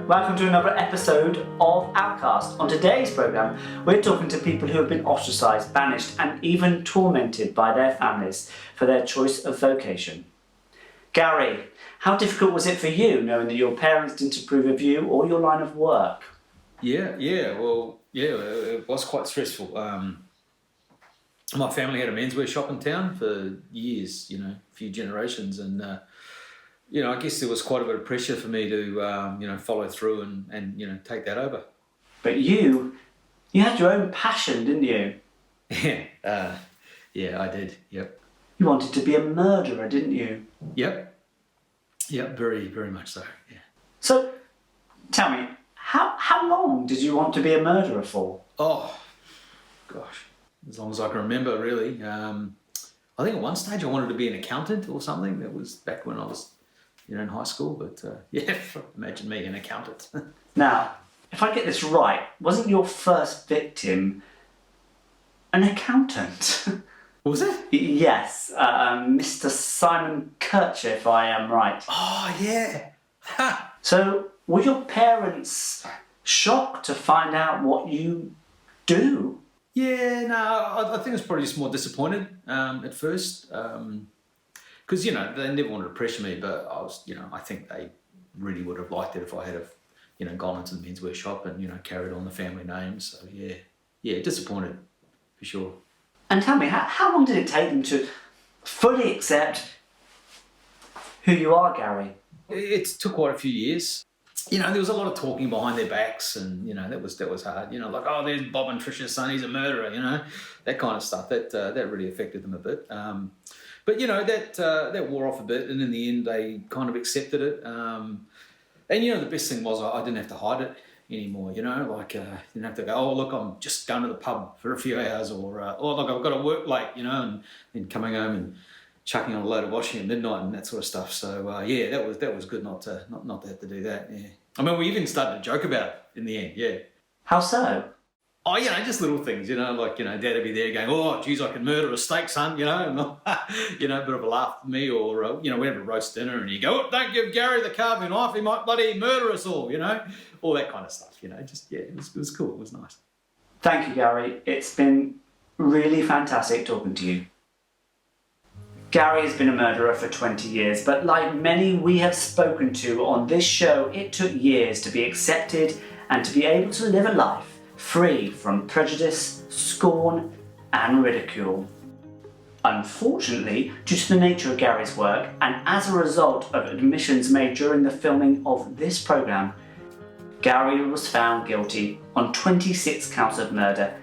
welcome to another episode of Outcast. On today's programme, we're talking to people who have been ostracised, banished and even tormented by their families for their choice of vocation. Gary, how difficult was it for you knowing that your parents didn't approve of you or your line of work? It was quite stressful. My family had a menswear shop in town for years, a few generations, and I guess there was quite a bit of pressure for me to follow through and take that over. But you had your own passion, didn't you? Yeah, I did. Yep. You wanted to be a murderer, didn't you? Yep, very, very much so. Yeah. So, tell me, how long did you want to be a murderer for? Oh, gosh, as long as I can remember, really. I think at one stage I wanted to be an accountant or something. That was back when I was, in high school. But imagine me, an accountant. Now, if I get this right, wasn't your first victim an accountant? What was it? Yes, Mr. Simon Kircher, if I am right. Oh, yeah. So, were your parents shocked to find out what you do? Yeah, no, I think I was probably just more disappointed at first. Because, they never wanted to pressure me, but I was, I think they really would have liked it if I had have, gone into the menswear shop and, carried on the family name. So, yeah, disappointed for sure. And tell me, how long did it take them to fully accept who you are, Gary? It took quite a few years. There was a lot of talking behind their backs, and that was hard. Like, oh, there's Bob and Trisha's son, he's a murderer. That kind of stuff. That really affected them a bit. But that wore off a bit, and in the end, they kind of accepted it. And the best thing was I didn't have to hide it anymore. Like you didn't have to go, oh look, I'm just going to the pub for a few hours, or oh look, I've got to work late. And then coming home and chucking on a load of washing at midnight and that sort of stuff. So that was good not to have to do that. Yeah, I mean, we even started to joke about it in the end. Yeah. How so? Oh, just little things, like, Dad would be there going, oh, geez, I can murder a steak, son, and, bit of a laugh at me, or, we'd have a roast dinner and you go, oh, don't give Gary the carving knife, he might bloody murder us all, all that kind of stuff, it was cool, it was nice. Thank you, Gary. It's been really fantastic talking to you. Gary has been a murderer for 20 years, but like many we have spoken to on this show, it took years to be accepted and to be able to live a life free from prejudice, scorn and ridicule. Unfortunately, due to the nature of Gary's work and as a result of admissions made during the filming of this programme, Gary was found guilty on 26 counts of murder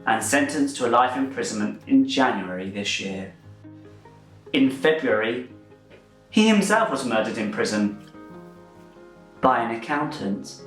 and sentenced to a life imprisonment in January this year. In February, he himself was murdered in prison by an accountant.